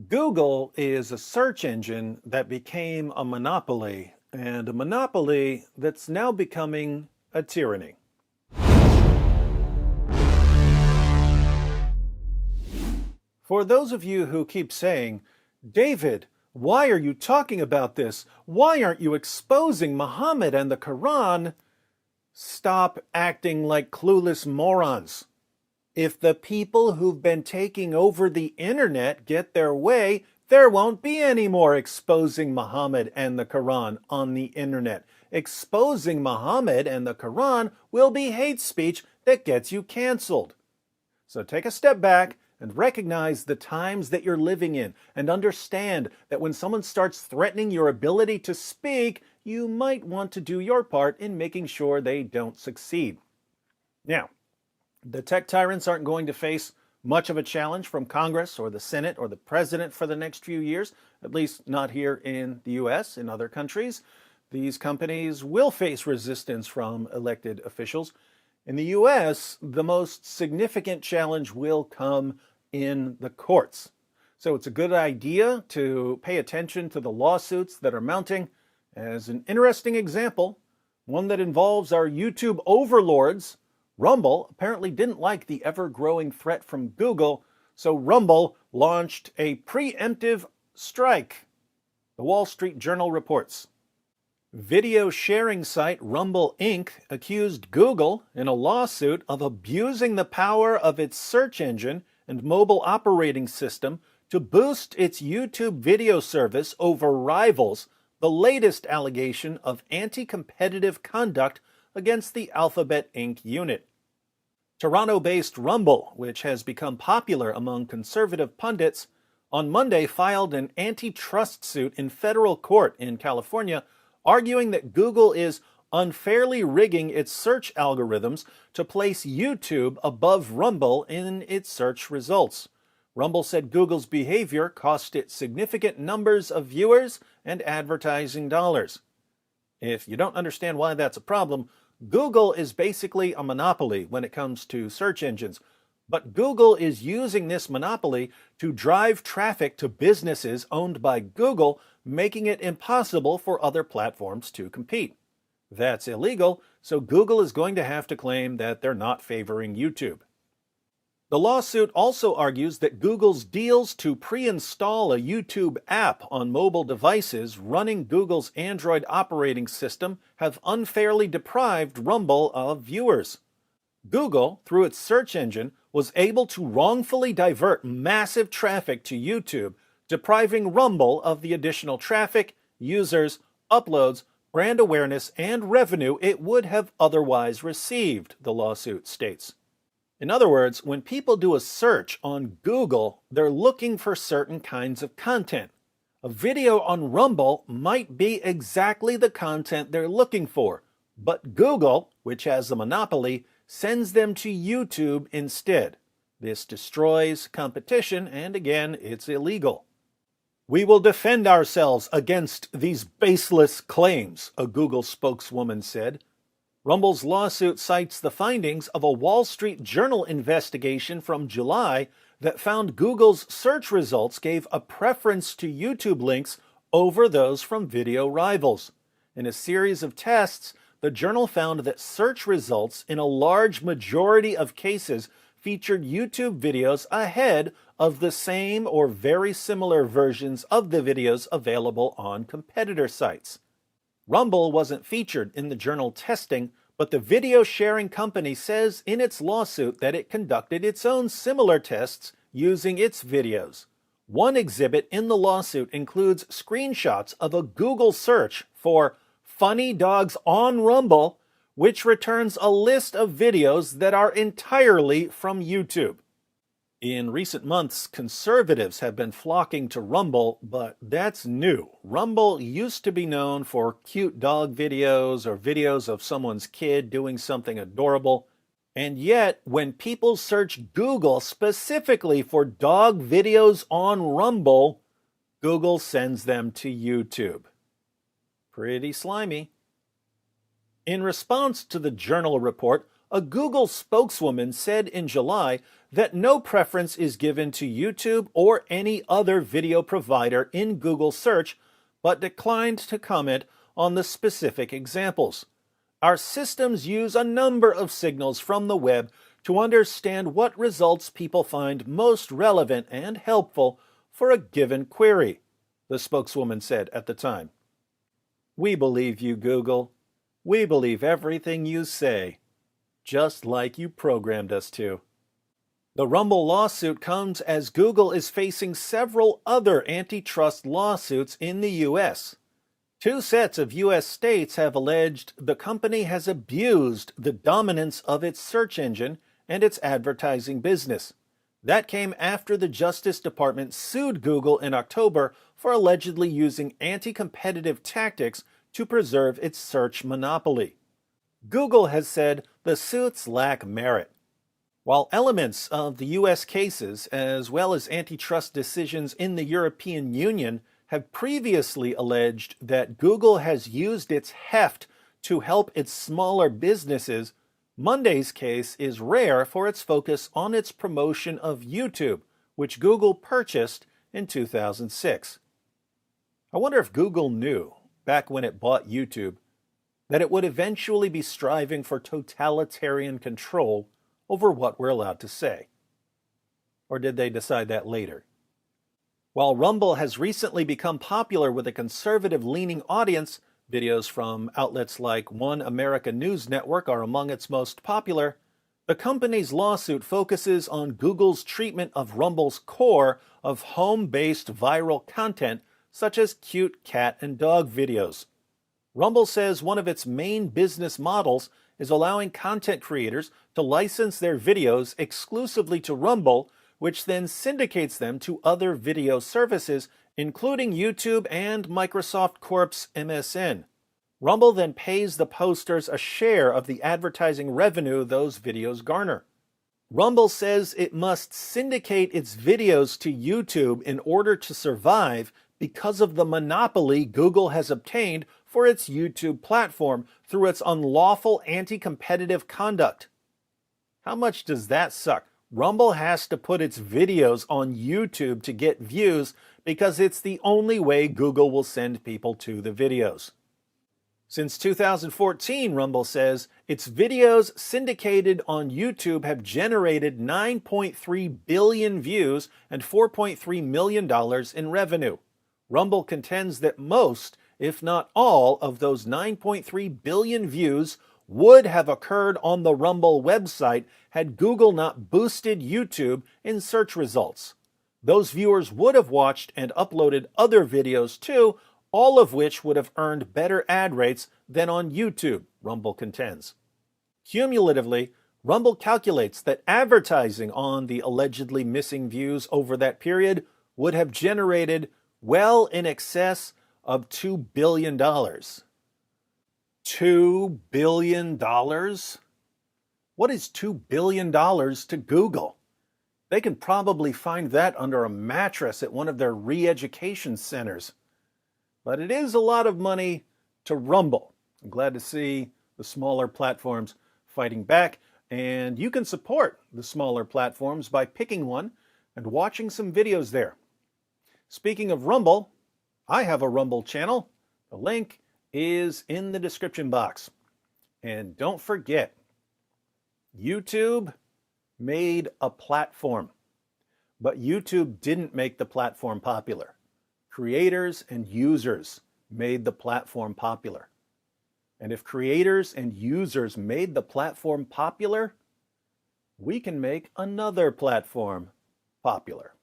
Google is a search engine that became a monopoly, and a monopoly that's now becoming a tyranny. For those of you who keep saying, David, why are you talking about this? Why aren't you exposing Muhammad and the Quran? Stop acting like clueless morons. If the people who've been taking over the internet get their way, there won't be any more exposing Muhammad and the Quran on the internet. Exposing Muhammad and the Quran will be hate speech that gets you canceled. So take a step back and recognize the times that you're living in and understand that when someone starts threatening your ability to speak, you might want to do your part in making sure they don't succeed. Now, the tech tyrants aren't going to face much of a challenge from Congress or the Senate or the president for the next few years, at least not here in the US. In other countries, these companies will face resistance from elected officials. In the US, the most significant challenge will come in the courts. So it's a good idea to pay attention to the lawsuits that are mounting. As an interesting example, one that involves our YouTube overlords, Rumble apparently didn't like the ever-growing threat from Google, so Rumble launched a preemptive strike. The Wall Street Journal reports. Video sharing site Rumble Inc. accused Google in a lawsuit of abusing the power of its search engine and mobile operating system to boost its YouTube video service over rivals, the latest allegation of anti-competitive conduct against the Alphabet Inc. unit. Toronto-based Rumble, which has become popular among conservative pundits, on Monday filed an antitrust suit in federal court in California, arguing that Google is unfairly rigging its search algorithms to place YouTube above Rumble in its search results. Rumble said Google's behavior cost it significant numbers of viewers and advertising dollars. If you don't understand why that's a problem, Google is basically a monopoly when it comes to search engines, but Google is using this monopoly to drive traffic to businesses owned by Google, making it impossible for other platforms to compete. That's illegal, so Google is going to have to claim that they're not favoring YouTube. The lawsuit also argues that Google's deals to pre-install a YouTube app on mobile devices running Google's Android operating system have unfairly deprived Rumble of viewers. Google, through its search engine, was able to wrongfully divert massive traffic to YouTube, depriving Rumble of the additional traffic, users, uploads, brand awareness, and revenue it would have otherwise received, the lawsuit states. In other words, when people do a search on Google, they're looking for certain kinds of content. A video on Rumble might be exactly the content they're looking for, but Google, which has a monopoly, sends them to YouTube instead. This destroys competition, and again, it's illegal. We will defend ourselves against these baseless claims, a Google spokeswoman said. Rumble's lawsuit cites the findings of a Wall Street Journal investigation from July that found Google's search results gave a preference to YouTube links over those from video rivals. In a series of tests, the journal found that search results in a large majority of cases featured YouTube videos ahead of the same or very similar versions of the videos available on competitor sites. Rumble wasn't featured in the journal testing, but the video sharing company says in its lawsuit that it conducted its own similar tests using its videos. One exhibit in the lawsuit includes screenshots of a Google search for funny dogs on Rumble, which returns a list of videos that are entirely from YouTube. In recent months, conservatives have been flocking to Rumble, but that's new. Rumble used to be known for cute dog videos or videos of someone's kid doing something adorable. And yet, when people search Google specifically for dog videos on Rumble, Google sends them to YouTube. Pretty slimy. In response to the Journal report, a Google spokeswoman said in July that no preference is given to YouTube or any other video provider in Google search, but declined to comment on the specific examples. Our systems use a number of signals from the web to understand what results people find most relevant and helpful for a given query, the spokeswoman said at the time. We believe you, Google. We believe everything you say, just like you programmed us to. The Rumble lawsuit comes as Google is facing several other antitrust lawsuits in the U.S. Two sets of U.S. states have alleged the company has abused the dominance of its search engine and its advertising business. That came after the Justice Department sued Google in October for allegedly using anti-competitive tactics to preserve its search monopoly. Google has said the suits lack merit. While elements of the U.S. cases, as well as antitrust decisions in the European Union, have previously alleged that Google has used its heft to help its smaller businesses, Monday's case is rare for its focus on its promotion of YouTube, which Google purchased in 2006. I wonder if Google knew, back when it bought YouTube, that it would eventually be striving for totalitarian control over what we're allowed to say. Or did they decide that later? While Rumble has recently become popular with a conservative-leaning audience, videos from outlets like One America News Network are among its most popular, the company's lawsuit focuses on Google's treatment of Rumble's core of home-based viral content such as cute cat and dog videos. Rumble says one of its main business models is allowing content creators to license their videos exclusively to Rumble, which then syndicates them to other video services, including YouTube and Microsoft Corp's MSN. Rumble then pays the posters a share of the advertising revenue those videos garner. Rumble says it must syndicate its videos to YouTube in order to survive because of the monopoly Google has obtained for its YouTube platform through its unlawful anti-competitive conduct. How much does that suck? Rumble has to put its videos on YouTube to get views because it's the only way Google will send people to the videos. Since 2014, Rumble says, its videos syndicated on YouTube have generated 9.3 billion views and $4.3 million in revenue. Rumble contends that most, if not all, of those 9.3 billion views would have occurred on the Rumble website had Google not boosted YouTube in search results. Those viewers would have watched and uploaded other videos too, all of which would have earned better ad rates than on YouTube, Rumble contends. Cumulatively, Rumble calculates that advertising on the allegedly missing views over that period would have generated well in excess of $2 billion. $2 billion? What is $2 billion to Google? They can probably find that under a mattress at one of their re-education centers. But it is a lot of money to Rumble. I'm glad to see the smaller platforms fighting back, and you can support the smaller platforms by picking one and watching some videos there. Speaking of Rumble, I have a Rumble channel. The link is in the description box. And don't forget, YouTube made a platform, but YouTube didn't make the platform popular. Creators and users made the platform popular. And if creators and users made the platform popular, we can make another platform popular.